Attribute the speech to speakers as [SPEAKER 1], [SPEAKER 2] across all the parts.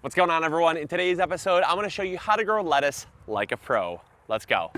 [SPEAKER 1] What's going on, everyone? In today's episode, I'm gonna show you how to grow lettuce like a pro. Let's go.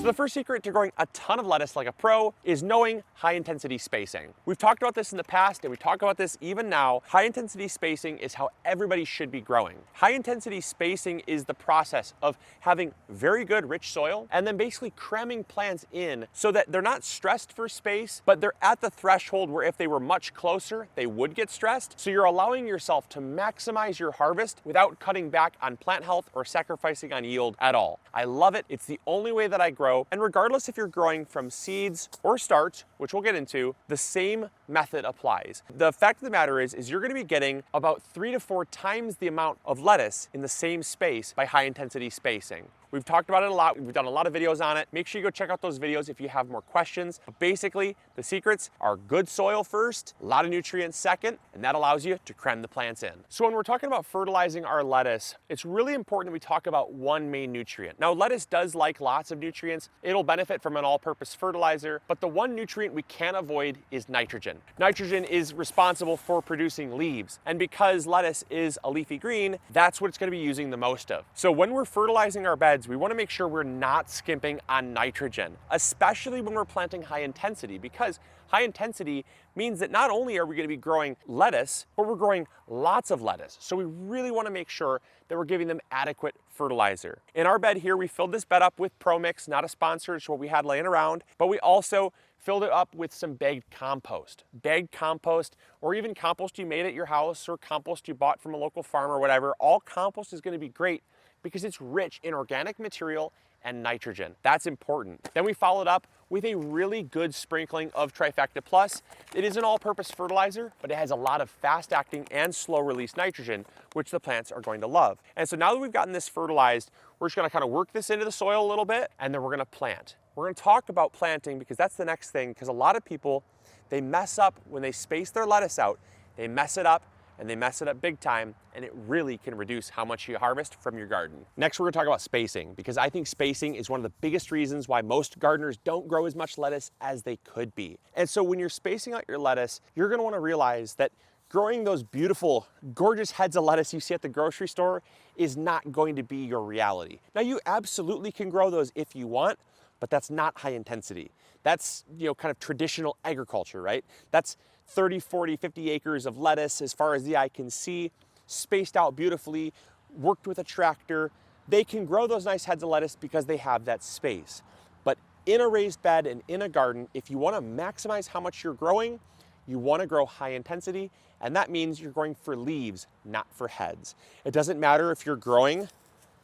[SPEAKER 1] So the first secret to growing a ton of lettuce like a pro is knowing high intensity spacing. We've talked about this in the past and we talk about this even now. High intensity spacing is how everybody should be growing. High intensity spacing is the process of having very good rich soil and then basically cramming plants in so that they're not stressed for space, but they're at the threshold where if they were much closer, they would get stressed. So you're allowing yourself to maximize your harvest without cutting back on plant health or sacrificing on yield at all. I love it. It's the only way that I grow. And regardless if you're growing from seeds or starts, which we'll get into, the same method applies. The fact of the matter is you're gonna be getting about 3 to 4 times the amount of lettuce in the same space by high intensity spacing. We've talked about it a lot. We've done a lot of videos on it. Make sure you go check out those videos if you have more questions. But basically, the secrets are good soil first, a lot of nutrients second, and that allows you to cram the plants in. So when we're talking about fertilizing our lettuce, it's really important that we talk about one main nutrient. Now, lettuce does like lots of nutrients. It'll benefit from an all-purpose fertilizer, but the one nutrient we can't avoid is nitrogen. Nitrogen is responsible for producing leaves, and because lettuce is a leafy green, that's what it's gonna be using the most of. So when we're fertilizing our beds, we want to make sure we're not skimping on nitrogen, especially when we're planting high intensity, because high intensity means that not only are we going to be growing lettuce, but we're growing lots of lettuce. So we really want to make sure that we're giving them adequate fertilizer. In our bed here, we filled this bed up with Pro Mix, not a sponsor, it's what we had laying around, but we also filled it up with some bagged compost. Bagged compost, or even compost you made at your house, or compost you bought from a local farm or whatever, all compost is going to be great because it's rich in organic material and nitrogen. That's important. Then we followed up with a really good sprinkling of Trifecta Plus. It is an all-purpose fertilizer, but it has a lot of fast-acting and slow-release nitrogen, which the plants are going to love. And so now that we've gotten this fertilized, we're just gonna kind of work this into the soil a little bit, and then we're gonna plant. We're gonna talk about planting because that's the next thing, because a lot of people, they mess up when they space their lettuce out. They mess it up, and they mess it up big time, and it really can reduce how much you harvest from your garden. Next, we're gonna talk about spacing, because I think spacing is one of the biggest reasons why most gardeners don't grow as much lettuce as they could be. And so when you're spacing out your lettuce, you're gonna wanna realize that growing those beautiful, gorgeous heads of lettuce you see at the grocery store is not going to be your reality. Now, you absolutely can grow those if you want, but that's not high intensity. That's, kind of traditional agriculture, right? That's 30, 40, 50 acres of lettuce as far as the eye can see, spaced out beautifully, worked with a tractor. They can grow those nice heads of lettuce because they have that space. But in a raised bed and in a garden, if you want to maximize how much you're growing, you want to grow high intensity, and that means you're growing for leaves, not for heads. It doesn't matter if you're growing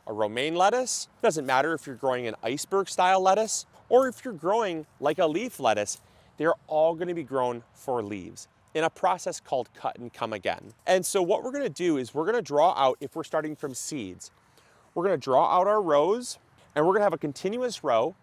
[SPEAKER 1] a romaine lettuce, it doesn't matter if you're growing an iceberg style lettuce, or if you're growing like a leaf lettuce. They're all gonna be grown for leaves in a process called cut and come again. And so what we're gonna do is we're gonna draw out, if we're starting from seeds, we're gonna draw out our rows, and we're gonna have a continuous row,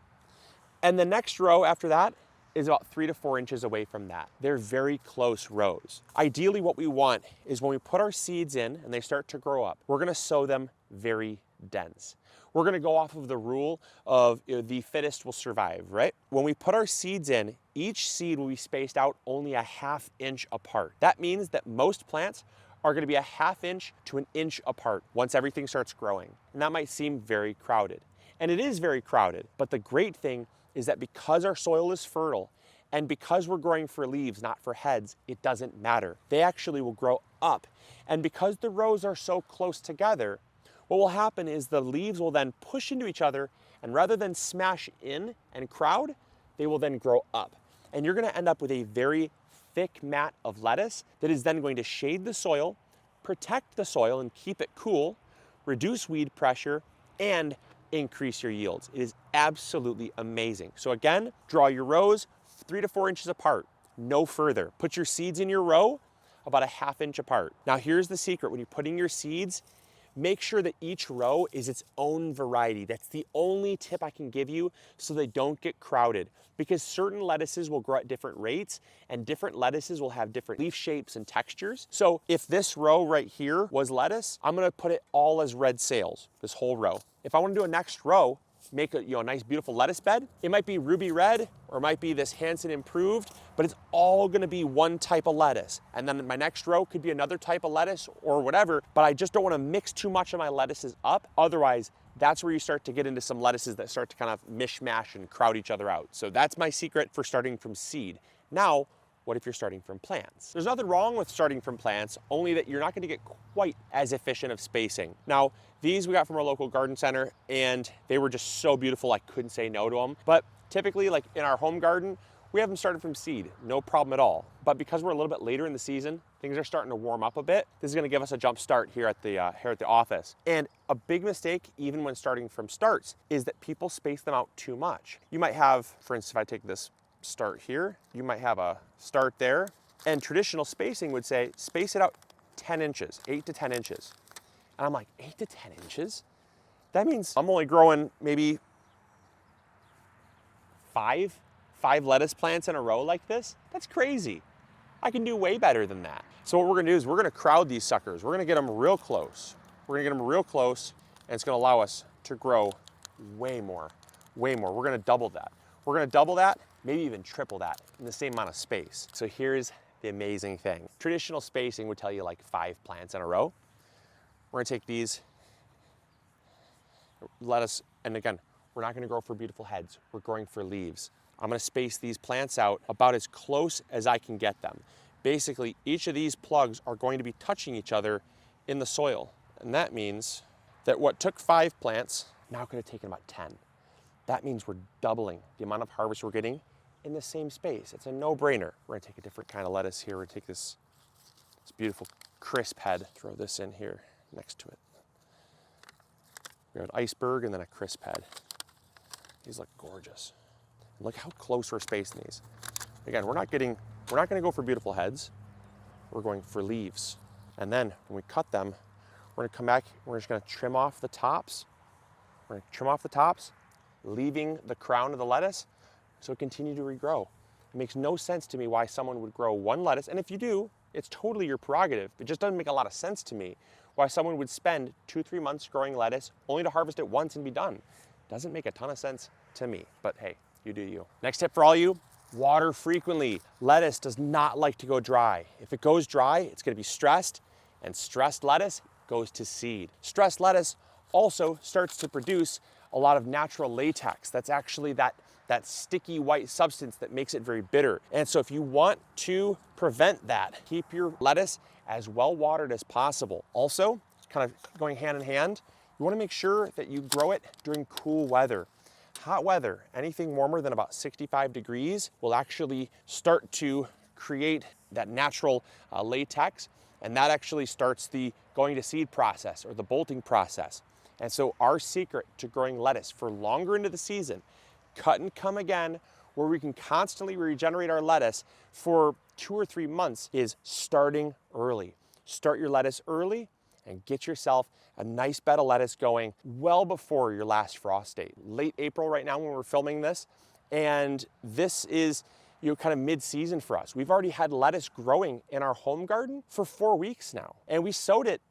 [SPEAKER 1] and the next row after that is about 3 to 4 inches away from that. They're very close rows. Ideally, what we want is when we put our seeds in and they start to grow up, we're gonna sow them very dense. We're gonna go off of the rule of the fittest will survive, right? When we put our seeds in, each seed will be spaced out only a 1/2 inch apart. That means that most plants are gonna be a 1/2 inch to 1 inch apart once everything starts growing. And that might seem very crowded. And it is very crowded, but the great thing is that because our soil is fertile and because we're growing for leaves, not for heads, it doesn't matter. They actually will grow up. And because the rows are so close together, what will happen is the leaves will then push into each other, and rather than smash in and crowd, they will then grow up. And you're gonna end up with a very thick mat of lettuce that is then going to shade the soil, protect the soil and keep it cool, reduce weed pressure, and increase your yields. It is absolutely amazing. So again, draw your rows 3 to 4 inches apart, no further. Put your seeds in your row about a 1/2 inch apart. Now here's the secret. When you're putting your seeds, make sure that each row is its own variety. That's the only tip I can give you so they don't get crowded, because certain lettuces will grow at different rates and different lettuces will have different leaf shapes and textures. So if this row right here was lettuce, I'm gonna put it all as red sales, this whole row. If I wanna do a next row, make a nice beautiful lettuce bed. It might be ruby red or it might be this Hanson improved, but it's all gonna be one type of lettuce. And then my next row could be another type of lettuce or whatever, but I just don't wanna mix too much of my lettuces up. Otherwise, that's where you start to get into some lettuces that start to kind of mishmash and crowd each other out. So that's my secret for starting from seed. Now, what if you're starting from plants? There's nothing wrong with starting from plants, only that you're not gonna get quite as efficient of spacing. Now, these we got from our local garden center and they were just so beautiful, I couldn't say no to them. But typically, like in our home garden, we have them started from seed, no problem at all. But because we're a little bit later in the season, things are starting to warm up a bit. This is gonna give us a jump start here at the office. And a big mistake, even when starting from starts, is that people space them out too much. You might have, for instance, if I take this start here, you might have a start there, and traditional spacing would say space it out 10 inches, 8 to 10 inches. And I'm like, 8 to 10 inches? That means I'm only growing maybe five lettuce plants in a row like this? That's crazy. I can do way better than that. So what we're gonna do is we're gonna crowd these suckers. We're gonna get them real close. We're gonna get them real close, and it's gonna allow us to grow way more, way more. We're gonna double that. We're gonna double that, maybe even triple that in the same amount of space. So here's the amazing thing. Traditional spacing would tell you like 5 plants in a row. We're gonna take these lettuce, and again, we're not gonna grow for beautiful heads. We're growing for leaves. I'm gonna space these plants out about as close as I can get them. Basically, each of these plugs are going to be touching each other in the soil. And that means that what took 5 plants now could have taken about 10. That means we're doubling the amount of harvest we're getting in the same space. It's a no-brainer. We're gonna take a different kind of lettuce here. We're gonna take this beautiful crisp head, throw this in here next to it. We have an iceberg and then a crisp head. These look gorgeous. Look how close we're spacing these. Again, we're not gonna go for beautiful heads. We're going for leaves. And then when we cut them, we're gonna come back, we're just gonna trim off the tops. We're gonna trim off the tops, leaving the crown of the lettuce so it continue to regrow. It makes no sense to me why someone would grow one lettuce, and if you do, it's totally your prerogative. It just doesn't make a lot of sense to me why someone would spend 2-3 months growing lettuce only to harvest it once and be done. Doesn't make a ton of sense to me, but hey, you do you. Next tip for all you, water frequently. Lettuce does not like to go dry. If it goes dry, it's gonna be stressed, and stressed lettuce goes to seed. Stressed lettuce also starts to produce a lot of natural latex. That's actually that sticky white substance that makes it very bitter. And so if you want to prevent that, keep your lettuce as well watered as possible. Also, kind of going hand in hand, you wanna make sure that you grow it during cool weather. Hot weather, anything warmer than about 65 degrees will actually start to create that natural latex, and that actually starts the going to seed process or the bolting process. And so our secret to growing lettuce for longer into the season, cut and come again, where we can constantly regenerate our lettuce for 2 or 3 months, is starting early. Start your lettuce early and get yourself a nice bed of lettuce going well before your last frost date. Late April right now when we're filming this, and this is kind of mid-season for us. We've already had lettuce growing in our home garden for 4 weeks now, and we sowed it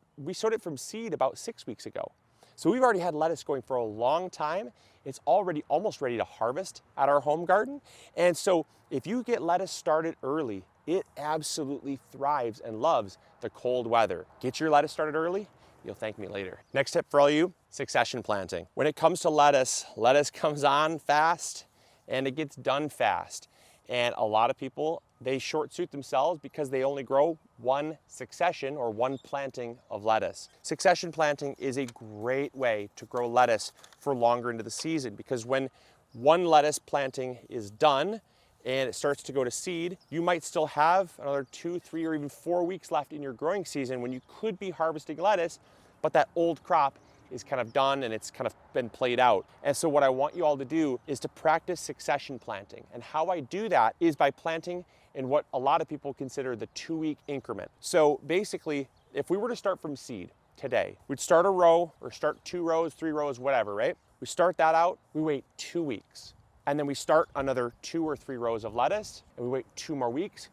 [SPEAKER 1] from seed about 6 weeks ago. So we've already had lettuce going for a long time. It's already almost ready to harvest at our home garden. And so if you get lettuce started early, it absolutely thrives and loves the cold weather. Get your lettuce started early, you'll thank me later. Next tip for all you, succession planting. When it comes to lettuce comes on fast and it gets done fast. And a lot of people, they short suit themselves because they only grow one succession or one planting of lettuce. Succession planting is a great way to grow lettuce for longer into the season, because when one lettuce planting is done and it starts to go to seed, you might still have another 2, 3, or even 4 weeks left in your growing season when you could be harvesting lettuce, but that old crop is kind of done and it's kind of been played out. And so what I want you all to do is to practice succession planting. And how I do that is by planting in what a lot of people consider the 2-week increment. So basically, if we were to start from seed today, we'd start a row or start 2 rows, 3 rows, whatever, right? We start that out, we wait 2 weeks. And then we start another 2 or 3 rows of lettuce and we wait 2 more weeks.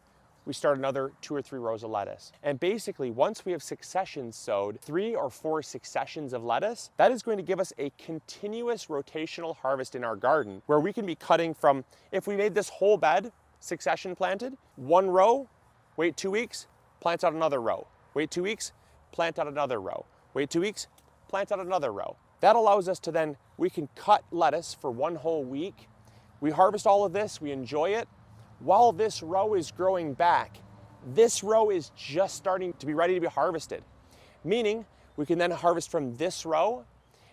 [SPEAKER 1] we start another 2 or 3 rows of lettuce. And basically, once we have successions sowed, 3 or 4 successions of lettuce, that is going to give us a continuous rotational harvest in our garden, where we can be cutting from, if we made this whole bed succession planted, 1 row, wait 2 weeks, plant out another row. Wait 2 weeks, plant out another row. Wait 2 weeks, plant out another row. That allows us to then, we can cut lettuce for 1 whole week. We harvest all of this, we enjoy it. While this row is growing back, this row is just starting to be ready to be harvested. Meaning, we can then harvest from this row,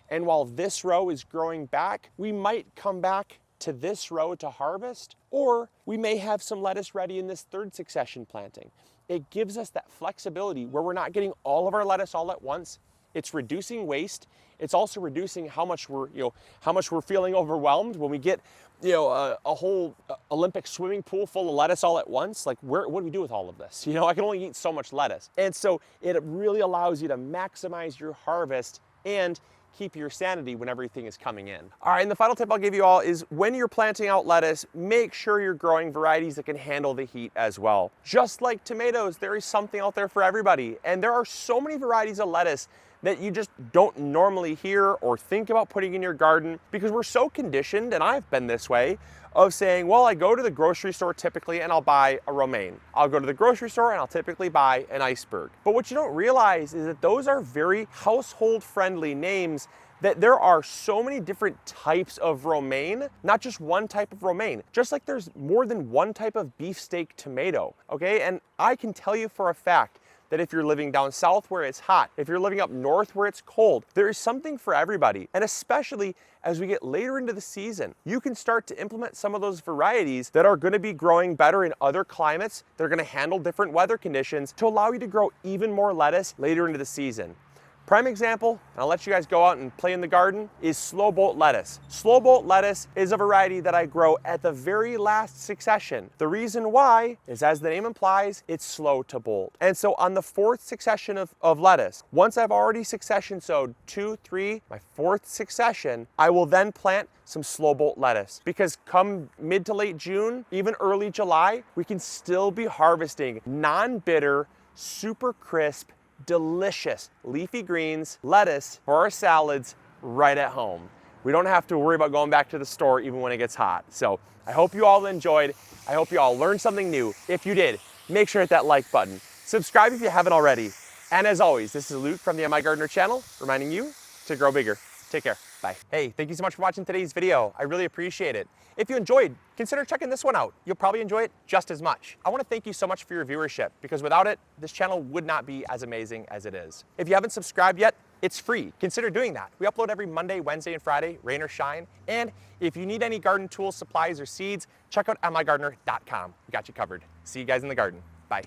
[SPEAKER 1] and while this row is growing back, we might come back to this row to harvest, or we may have some lettuce ready in this 3rd succession planting. It gives us that flexibility where we're not getting all of our lettuce all at once. It's reducing waste. It's also reducing how much we're feeling overwhelmed when we get, a whole Olympic swimming pool full of lettuce all at once. Like, what do we do with all of this? I can only eat so much lettuce. And so it really allows you to maximize your harvest and keep your sanity when everything is coming in. All right, and the final tip I'll give you all is when you're planting out lettuce, make sure you're growing varieties that can handle the heat as well. Just like tomatoes, there is something out there for everybody. And there are so many varieties of lettuce that you just don't normally hear or think about putting in your garden, because we're so conditioned, and I've been this way, of saying, well, I go to the grocery store typically and I'll buy a romaine. I'll go to the grocery store and I'll typically buy an iceberg. But what you don't realize is that those are very household friendly names, that there are so many different types of romaine, not just one type of romaine, just like there's more than one type of beefsteak tomato, okay? And I can tell you for a fact that if you're living down south where it's hot, if you're living up north where it's cold, there is something for everybody. And especially as we get later into the season, you can start to implement some of those varieties that are gonna be growing better in other climates. They're gonna handle different weather conditions to allow you to grow even more lettuce later into the season. Prime example, and I'll let you guys go out and play in the garden, is slow bolt lettuce. Slow bolt lettuce is a variety that I grow at the very last succession. The reason why is, as the name implies, it's slow to bolt. And so on the 4th succession of lettuce, once I've already succession sowed 2, 3, my 4th succession, I will then plant some slow bolt lettuce, because come mid to late June, even early July, we can still be harvesting non-bitter, super crisp, delicious leafy greens, lettuce for our salads right at home. We don't have to worry about going back to the store even when it gets hot. So I hope you all enjoyed. I hope you all learned something new. If you did, make sure to hit that like button. Subscribe if you haven't already. And as always, this is Luke from the MIgardener channel, reminding you to grow bigger. Take care. Bye. Hey, thank you so much for watching today's video. I really appreciate it. If you enjoyed, consider checking this one out. You'll probably enjoy it just as much. I want to thank you so much for your viewership, because without it, this channel would not be as amazing as it is. If you haven't subscribed yet, it's free. Consider doing that. We upload every Monday, Wednesday, and Friday, rain or shine. And if you need any garden tools, supplies, or seeds, check out MIgardener.com. We got you covered. See you guys in the garden. Bye.